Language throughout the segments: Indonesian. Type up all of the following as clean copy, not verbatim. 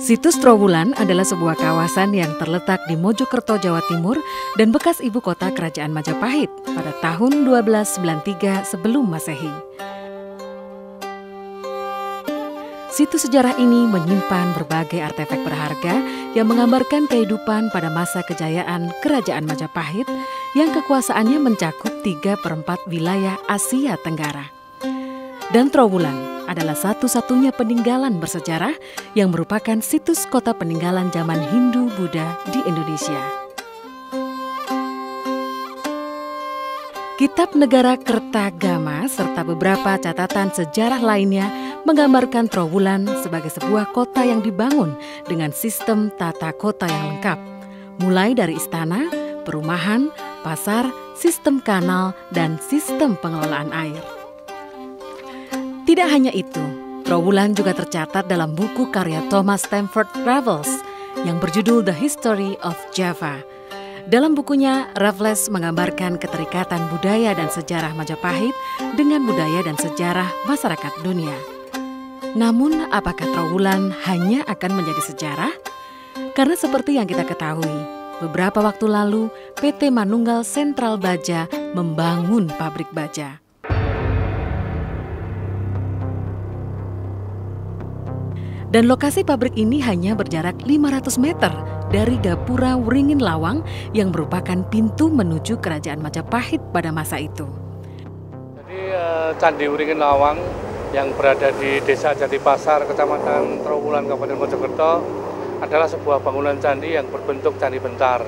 Situs Trowulan adalah sebuah kawasan yang terletak di Mojokerto, Jawa Timur dan bekas ibu kota Kerajaan Majapahit pada tahun 1293 sebelum Masehi. Situs sejarah ini menyimpan berbagai artefak berharga yang menggambarkan kehidupan pada masa kejayaan Kerajaan Majapahit yang kekuasaannya mencakup 3/4 wilayah Asia Tenggara. Dan Trowulan adalah satu-satunya peninggalan bersejarah yang merupakan situs kota peninggalan zaman Hindu-Buddha di Indonesia. Kitab Negara Kertagama serta beberapa catatan sejarah lainnya menggambarkan Trowulan sebagai sebuah kota yang dibangun dengan sistem tata kota yang lengkap, mulai dari istana, perumahan, pasar, sistem kanal, dan sistem pengelolaan air. Tidak hanya itu, Trowulan juga tercatat dalam buku karya Thomas Stamford Raffles yang berjudul The History of Java. Dalam bukunya, Raffles menggambarkan keterikatan budaya dan sejarah Majapahit dengan budaya dan sejarah masyarakat dunia. Namun, apakah Trowulan hanya akan menjadi sejarah? Karena seperti yang kita ketahui, beberapa waktu lalu PT Manunggal Sentral Baja membangun pabrik baja. Dan lokasi pabrik ini hanya berjarak 500 meter dari Gapura Wringin Lawang yang merupakan pintu menuju Kerajaan Majapahit pada masa itu. Jadi Candi Wringin Lawang yang berada di Desa Jatipasar, Kecamatan Trowulan, Kabupaten Mojokerto adalah sebuah bangunan candi yang berbentuk candi bentar.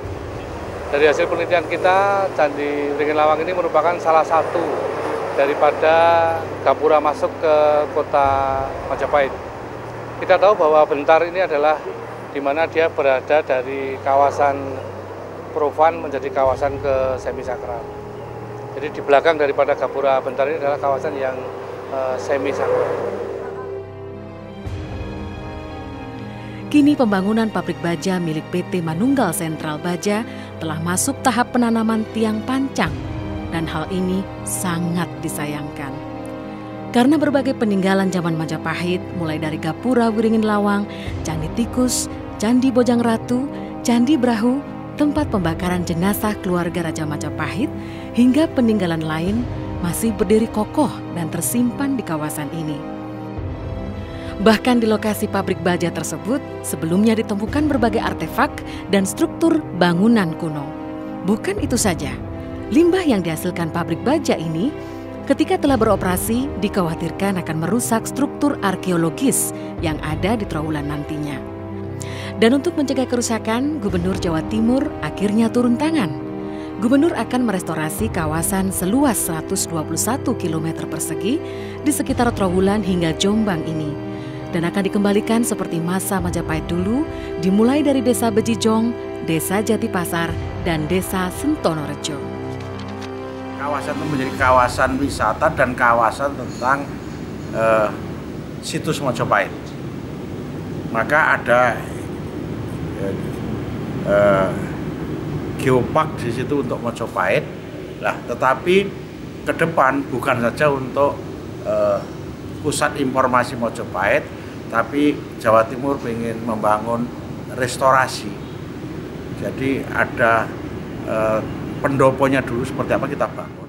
Dari hasil penelitian kita, Candi Wringin Lawang ini merupakan salah satu daripada Gapura masuk ke kota Majapahit. Kita tahu bahwa Bentar ini adalah di mana dia berada dari kawasan profan menjadi kawasan ke semi sakral. Jadi di belakang daripada Gapura Bentar ini adalah kawasan yang semi sakral. Kini pembangunan pabrik baja milik PT Manunggal Sentral Baja telah masuk tahap penanaman tiang pancang dan hal ini sangat disayangkan. Karena berbagai peninggalan zaman Majapahit, mulai dari Gapura Wringin Lawang, Candi Tikus, Candi Bojang Ratu, Candi Brahu, tempat pembakaran jenazah keluarga Raja Majapahit, hingga peninggalan lain masih berdiri kokoh dan tersimpan di kawasan ini. Bahkan di lokasi pabrik baja tersebut, sebelumnya ditemukan berbagai artefak dan struktur bangunan kuno. Bukan itu saja, limbah yang dihasilkan pabrik baja ini ketika telah beroperasi, dikhawatirkan akan merusak struktur arkeologis yang ada di Trowulan nantinya. Dan untuk mencegah kerusakan, Gubernur Jawa Timur akhirnya turun tangan. Gubernur akan merestorasi kawasan seluas 121 km persegi di sekitar Trowulan hingga Jombang ini. Dan akan dikembalikan seperti masa Majapahit dulu, dimulai dari Desa Bejijong, Desa Jatipasar, dan Desa Sentonorejo. Kawasan itu menjadi kawasan wisata dan kawasan tentang situs Majapahit. Maka ada geopark di situ untuk Majapahit. Nah, tetapi ke depan bukan saja untuk pusat informasi Majapahit, tapi Jawa Timur ingin membangun restorasi. Jadi ada pendoponya dulu seperti apa kita bangun.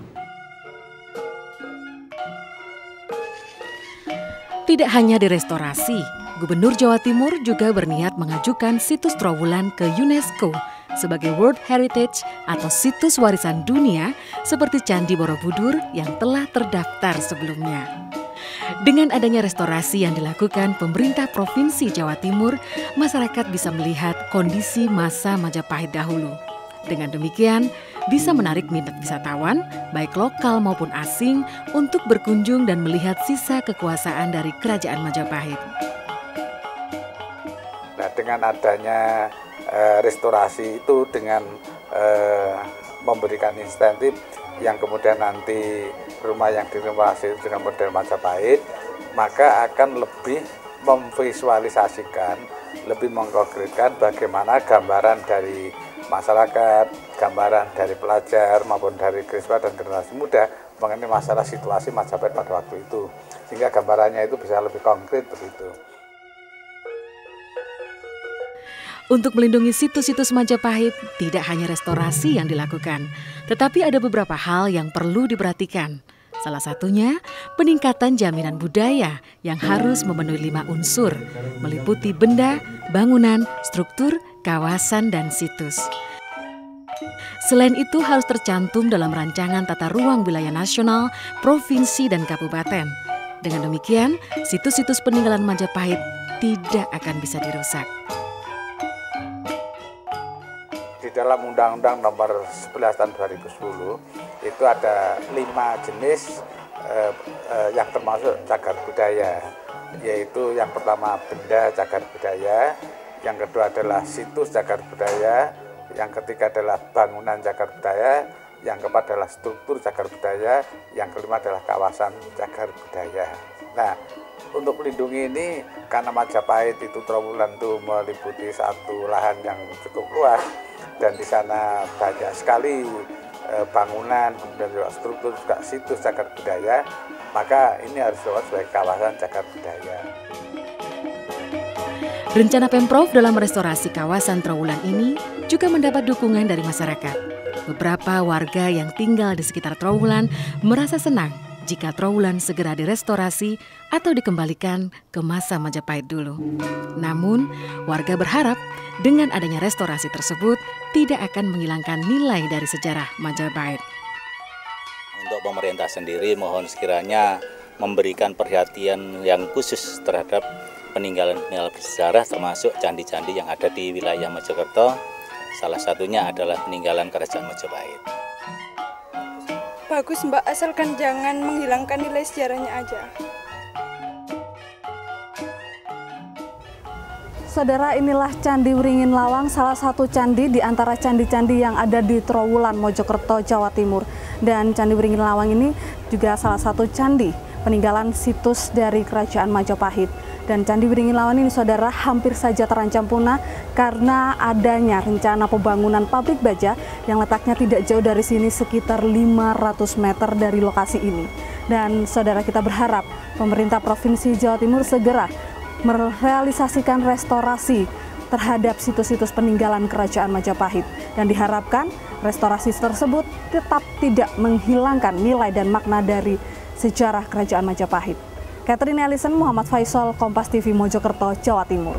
Tidak hanya direstorasi, Gubernur Jawa Timur juga berniat mengajukan situs Trowulan ke UNESCO sebagai World Heritage atau situs warisan dunia seperti Candi Borobudur yang telah terdaftar sebelumnya. Dengan adanya restorasi yang dilakukan pemerintah Provinsi Jawa Timur, masyarakat bisa melihat kondisi masa Majapahit dahulu. Dengan demikian, bisa menarik minat wisatawan, baik lokal maupun asing, untuk berkunjung dan melihat sisa kekuasaan dari Kerajaan Majapahit. Nah, dengan adanya restorasi itu dengan memberikan insentif yang kemudian nanti rumah yang direnovasi dengan model Majapahit, maka akan lebih memvisualisasikan, lebih mengkonkretkan bagaimana gambaran dari masyarakat, gambaran dari pelajar maupun dari siswa dan generasi muda mengenai masalah situasi Majapahit pada waktu itu, sehingga gambarannya itu bisa lebih konkret begitu. Untuk melindungi situs-situs Majapahit, tidak hanya restorasi yang dilakukan, tetapi ada beberapa hal yang perlu diperhatikan. Salah satunya, peningkatan jaminan budaya yang harus memenuhi 5 unsur, meliputi benda, bangunan, struktur, kawasan, dan situs. Selain itu harus tercantum dalam rancangan tata ruang wilayah nasional, provinsi, dan kabupaten. Dengan demikian, situs-situs peninggalan Majapahit tidak akan bisa dirusak. Di dalam Undang-Undang Nomor 11 Tahun 2010 itu ada 5 jenis yang termasuk cagar budaya, yaitu yang pertama benda cagar budaya, yang kedua adalah situs cagar budaya, yang ketiga adalah bangunan cagar budaya, yang keempat adalah struktur cagar budaya, yang kelima adalah kawasan cagar budaya. Nah, untuk melindungi ini, karena Majapahit itu Trowulan itu meliputi satu lahan yang cukup luas dan di sana banyak sekali bangunan, kemudian juga struktur, juga situs cagar budaya, maka ini harus disebut sebagai kawasan cagar budaya. Rencana Pemprov dalam restorasi kawasan Trowulan ini juga mendapat dukungan dari masyarakat. Beberapa warga yang tinggal di sekitar Trowulan merasa senang jika Trowulan segera direstorasi atau dikembalikan ke masa Majapahit dulu. Namun, warga berharap dengan adanya restorasi tersebut tidak akan menghilangkan nilai dari sejarah Majapahit. Untuk pemerintah sendiri mohon sekiranya memberikan perhatian yang khusus terhadap peninggalan-peninggalan bersejarah termasuk candi-candi yang ada di wilayah Mojokerto. Salah satunya adalah peninggalan Kerajaan Majapahit. Bagus Mbak, asalkan jangan menghilangkan nilai sejarahnya aja. Saudara, inilah Candi Wringin Lawang, salah satu candi di antara candi-candi yang ada di Trowulan, Mojokerto, Jawa Timur. Dan Candi Wringin Lawang ini juga salah satu candi peninggalan situs dari Kerajaan Majapahit. Dan Candi Wringin Lawang ini, saudara, hampir saja terancam punah karena adanya rencana pembangunan pabrik baja yang letaknya tidak jauh dari sini, sekitar 500 meter dari lokasi ini. Dan saudara, kita berharap pemerintah Provinsi Jawa Timur segera merealisasikan restorasi terhadap situs-situs peninggalan Kerajaan Majapahit. Dan diharapkan restorasi tersebut tetap tidak menghilangkan nilai dan makna dari sejarah Kerajaan Majapahit. Catherine Ellison, Muhammad Faisal, Kompas TV, Mojokerto, Jawa Timur.